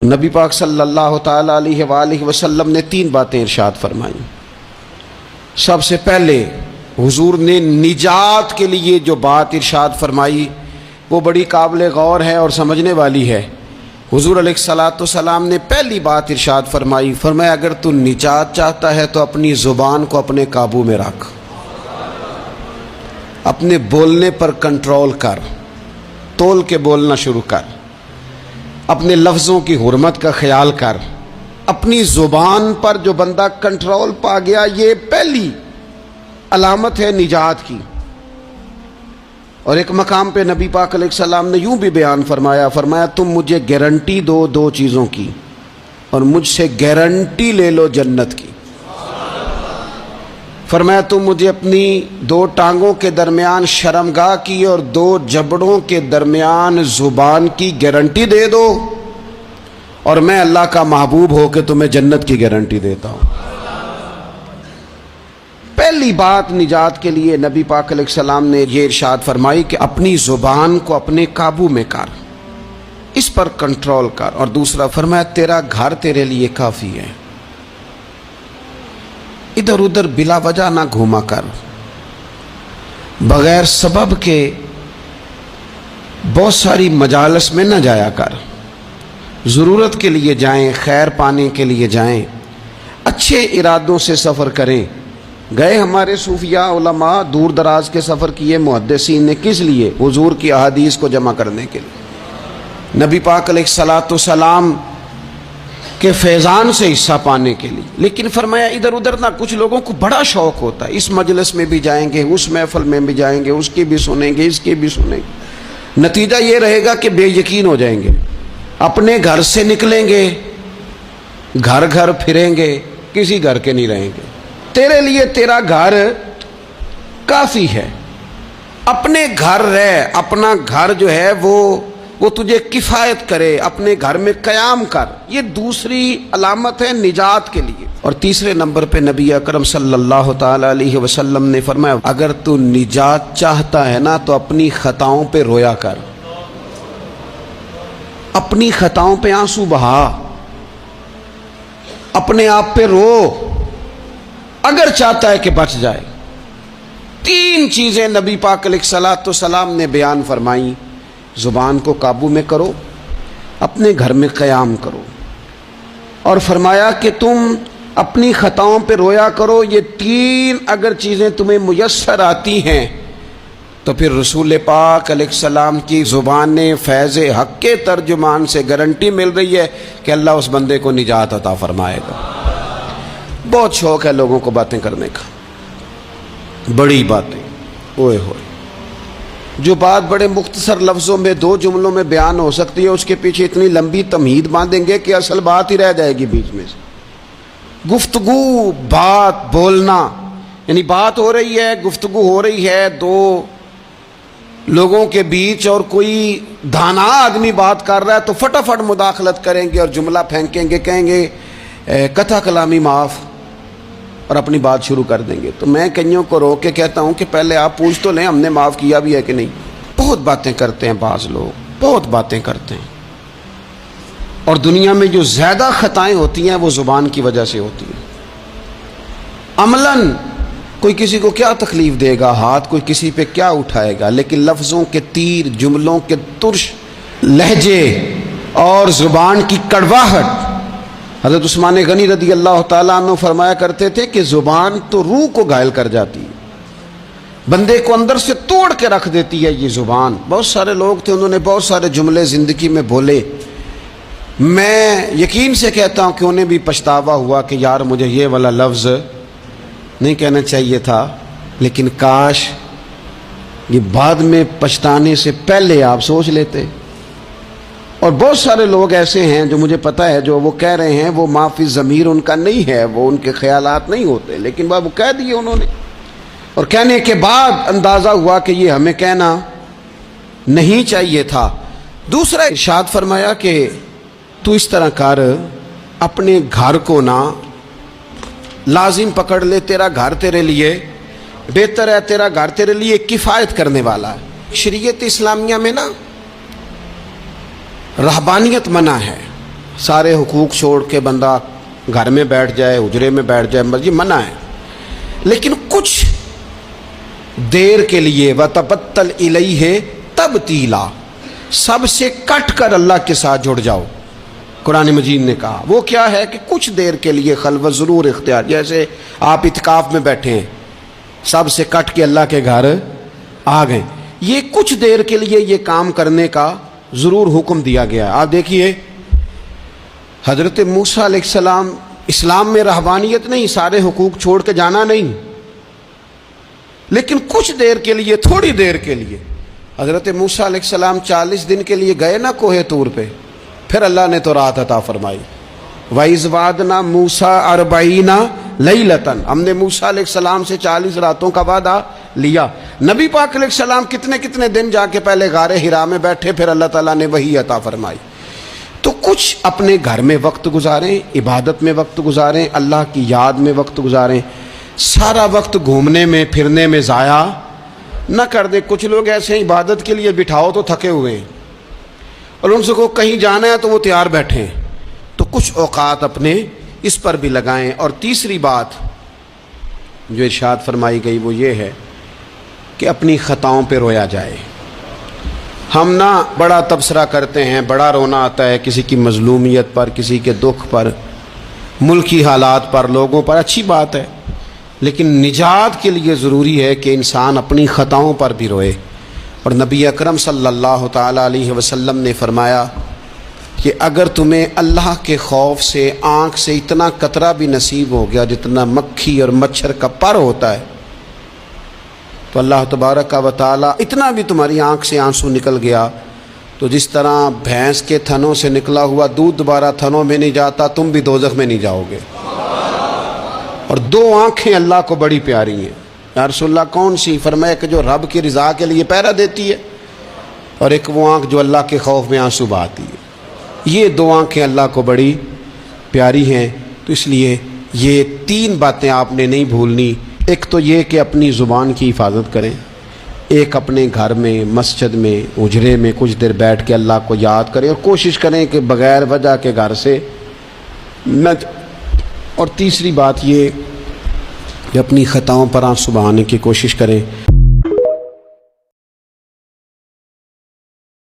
نبی پاک صلی اللہ تعالیٰ علیہ وآلہ وسلم نے 3 باتیں ارشاد فرمائیں۔ سب سے پہلے حضور نے نجات کے لیے جو بات ارشاد فرمائی وہ بڑی قابل غور ہے اور سمجھنے والی ہے۔ حضور علیہ الصلاۃ والسلام نے پہلی بات ارشاد فرمائی، فرمایا اگر تو نجات چاہتا ہے تو اپنی زبان کو اپنے قابو میں رکھ، اپنے بولنے پر کنٹرول کر، تول کے بولنا شروع کر، اپنے لفظوں کی حرمت کا خیال کر۔ اپنی زبان پر جو بندہ کنٹرول پا گیا، یہ پہلی علامت ہے نجات کی۔ اور ایک مقام پہ نبی پاک علیہ السلام نے یوں بھی بیان فرمایا تم مجھے گارنٹی دو 2 چیزوں کی، اور مجھ سے گارنٹی لے لو جنت کی۔ فرمایا تم مجھے اپنی 2 ٹانگوں کے درمیان شرمگاہ کی اور 2 جبڑوں کے درمیان زبان کی گارنٹی دے دو، اور میں اللہ کا محبوب ہو کے تمہیں جنت کی گارنٹی دیتا ہوں۔ پہلی بات نجات کے لیے نبی پاک علیہ السلام نے یہ ارشاد فرمائی کہ اپنی زبان کو اپنے قابو میں کر، اس پر کنٹرول کر۔ اور دوسرا فرمایا تیرا گھر تیرے لیے کافی ہے، ادھر ادھر بلا وجہ نہ گھوما کر، بغیر سبب کے بہت ساری مجالس میں نہ جایا کر۔ ضرورت کے لیے جائیں، خیر پانے کے لیے جائیں، اچھے ارادوں سے سفر کریں۔ گئے ہمارے صوفیاء علماء دور دراز کے سفر کیے محدثین نے، کس لیے؟ حضور کی احادیث کو جمع کرنے کے لیے، نبی پاک علیہ الصلاۃ والسلام کہ فیضان سے حصہ پانے کے لیے۔ لیکن فرمایا ادھر ادھر نہ۔ کچھ لوگوں کو بڑا شوق ہوتا ہے، اس مجلس میں بھی جائیں گے، اس محفل میں بھی جائیں گے، اس کی بھی سنیں گے، اس کی بھی سنیں گے۔ نتیجہ یہ رہے گا کہ بے یقین ہو جائیں گے، اپنے گھر سے نکلیں گے، گھر گھر پھریں گے، کسی گھر کے نہیں رہیں گے۔ تیرے لیے تیرا گھر کافی ہے، اپنے گھر رہ، اپنا گھر جو ہے وہ تجھے کفایت کرے، اپنے گھر میں قیام کر۔ یہ دوسری علامت ہے نجات کے لیے۔ اور تیسرے نمبر پہ نبی اکرم صلی اللہ تعالی علیہ وسلم نے فرمایا اگر تو نجات چاہتا ہے نا تو اپنی خطاؤں پہ رویا کر، اپنی خطاؤں پہ آنسو بہا، اپنے آپ پہ رو، اگر چاہتا ہے کہ بچ جائے۔ 3 چیزیں نبی پاک علیہ الصلاۃ والسلام نے بیان فرمائیں۔ زبان کو قابو میں کرو، اپنے گھر میں قیام کرو، اور فرمایا کہ تم اپنی خطاؤں پہ رویا کرو۔ یہ 3 اگر چیزیں تمہیں میسر آتی ہیں تو پھر رسول پاک علیہ السلام کی زبان نے فیض حق کے ترجمان سے گارنٹی مل رہی ہے کہ اللہ اس بندے کو نجات عطا فرمائے گا۔ بہت شوق ہے لوگوں کو باتیں کرنے کا، بڑی باتیں، اوئے ہوئے۔ جو بات بڑے مختصر لفظوں میں 2 جملوں میں بیان ہو سکتی ہے، اس کے پیچھے اتنی لمبی تمہید باندھیں گے کہ اصل بات ہی رہ جائے گی بیچ میں سے۔ گفتگو، بات، بولنا، یعنی بات ہو رہی ہے، گفتگو ہو رہی ہے 2 لوگوں کے بیچ، اور کوئی دانا آدمی بات کر رہا ہے تو فٹافٹ مداخلت کریں گے اور جملہ پھینکیں گے، کہیں گے قطع کلامی معاف، اور اپنی بات شروع کر دیں گے۔ تو میں کئیوں کو روک کے کہتا ہوں کہ پہلے آپ پوچھ تو لیں ہم نے معاف کیا بھی ہے کہ نہیں۔ بہت باتیں کرتے ہیں بعض لوگ، بہت باتیں کرتے ہیں، اور دنیا میں جو زیادہ خطائیں ہوتی ہیں وہ زبان کی وجہ سے ہوتی ہیں۔ عملاً کوئی کسی کو کیا تکلیف دے گا، ہاتھ کوئی کسی پہ کیا اٹھائے گا، لیکن لفظوں کے تیر، جملوں کے ترش لہجے اور زبان کی کڑواہٹ۔ حضرت عثمان غنی رضی اللہ تعالیٰ عنہ فرمایا کرتے تھے کہ زبان تو روح کو گھائل کر جاتی ہے، بندے کو اندر سے توڑ کے رکھ دیتی ہے یہ زبان۔ بہت سارے لوگ تھے، انہوں نے بہت سارے جملے زندگی میں بولے، میں یقین سے کہتا ہوں کہ انہیں بھی پچھتاوا ہوا کہ یار مجھے یہ والا لفظ نہیں کہنا چاہیے تھا، لیکن کاش یہ بعد میں پچھتانے سے پہلے آپ سوچ لیتے۔ اور بہت سارے لوگ ایسے ہیں جو مجھے پتہ ہے جو وہ کہہ رہے ہیں وہ معافی ضمیر ان کا نہیں ہے، وہ ان کے خیالات نہیں ہوتے، لیکن وہ کہہ دیے انہوں نے، اور کہنے کے بعد اندازہ ہوا کہ یہ ہمیں کہنا نہیں چاہیے تھا۔ دوسرا ارشاد فرمایا کہ تو اس طرح کر، اپنے گھر کو نہ لازم پکڑ لے، تیرا گھر تیرے لیے بہتر ہے، تیرا گھر تیرے لیے کفایت کرنے والا ہے۔ شریعت اسلامیہ میں نا رہبانیت منع ہے، سارے حقوق چھوڑ کے بندہ گھر میں بیٹھ جائے, حجرے میں بیٹھ جائے, مرضی منع ہے. لیکن کچھ دیر کے لیے وَتَبَتَّلْ إِلَيْهِ تَبْتِيلًا, سب سے کٹ کر اللہ کے ساتھ جڑ جاؤ. قرآن مجید نے کہا وہ کیا ہے کہ کچھ دیر کے لیے خلوت ضرور اختیار, جیسے آپ اعتکاف میں بیٹھے ہیں, سب سے کٹ کے اللہ کے گھر آ گئے, یہ کچھ دیر کے لیے یہ کام کرنے کا ضرور حکم دیا گیا ہے. آپ دیکھیے حضرت موسیٰ علیہ السلام, اسلام میں رہبانیت نہیں, سارے حقوق چھوڑ کے جانا نہیں, لیکن کچھ دیر کے لیے, تھوڑی دیر کے لیے. حضرت موسیٰ علیہ السلام 40 دن کے لیے گئے نا کوہ طور پہ, پھر اللہ نے تو رات عطا فرمائی. وَإِذْ وَعَدْنَا مُوسَىٰ 40 لَيْلَةً, ہم نے موسیٰ علیہ السلام سے 40 راتوں کا وعدہ لیا. نبی پاک علیہ السلام کتنے دن جا کے پہلے غار حرا میں بیٹھے, پھر اللہ تعالیٰ نے وحی عطا فرمائی. تو کچھ اپنے گھر میں وقت گزاریں, عبادت میں وقت گزاریں, اللہ کی یاد میں وقت گزاریں. سارا وقت گھومنے میں پھرنے میں ضائع نہ کر دیں. کچھ لوگ ایسے ہیں عبادت کے لیے بٹھاؤ تو تھکے ہوئے ہیں, اور ان سے کو کہیں جانا ہے تو وہ تیار بیٹھے ہیں. تو کچھ اوقات اپنے اس پر بھی لگائیں. اور تیسری بات جو ارشاد فرمائی گئی وہ یہ ہے کہ اپنی خطاؤں پہ رویا جائے. ہم نہ بڑا تبصرہ کرتے ہیں, بڑا رونا آتا ہے کسی کی مظلومیت پر, کسی کے دکھ پر, ملکی حالات پر, لوگوں پر, اچھی بات ہے, لیکن نجات کے لیے ضروری ہے کہ انسان اپنی خطاؤں پر بھی روئے. اور نبی اکرم صلی اللہ تعالیٰ علیہ وسلم نے فرمایا کہ اگر تمہیں اللہ کے خوف سے آنکھ سے اتنا قطرہ بھی نصیب ہو گیا جتنا مکھی اور مچھر کا پر ہوتا ہے, تو اللہ تبارک و تعالیٰ اتنا بھی تمہاری آنکھ سے آنسو نکل گیا تو جس طرح بھینس کے تھنوں سے نکلا ہوا دودھ دوبارہ تھنوں میں نہیں جاتا, تم بھی دوزخ میں نہیں جاؤ گے. اور 2 آنکھیں اللہ کو بڑی پیاری ہیں. یا رسول اللہ کون سی؟ فرمایا کہ جو رب کی رضا کے لیے پہرا دیتی ہے, اور ایک وہ آنکھ جو اللہ کے خوف میں آنسو بہاتی ہے. یہ 2 آنکھیں اللہ کو بڑی پیاری ہیں. تو اس لیے یہ 3 باتیں آپ نے نہیں بھولنی. ایک تو یہ کہ اپنی زبان کی حفاظت کریں, ایک اپنے گھر میں, مسجد میں, اجرے میں کچھ دیر بیٹھ کے اللہ کو یاد کریں, اور کوشش کریں کہ بغیر وجہ کے گھر سے نہ. اور تیسری بات یہ کہ اپنی خطاؤں پر آنسو بہانے کی کوشش کریں.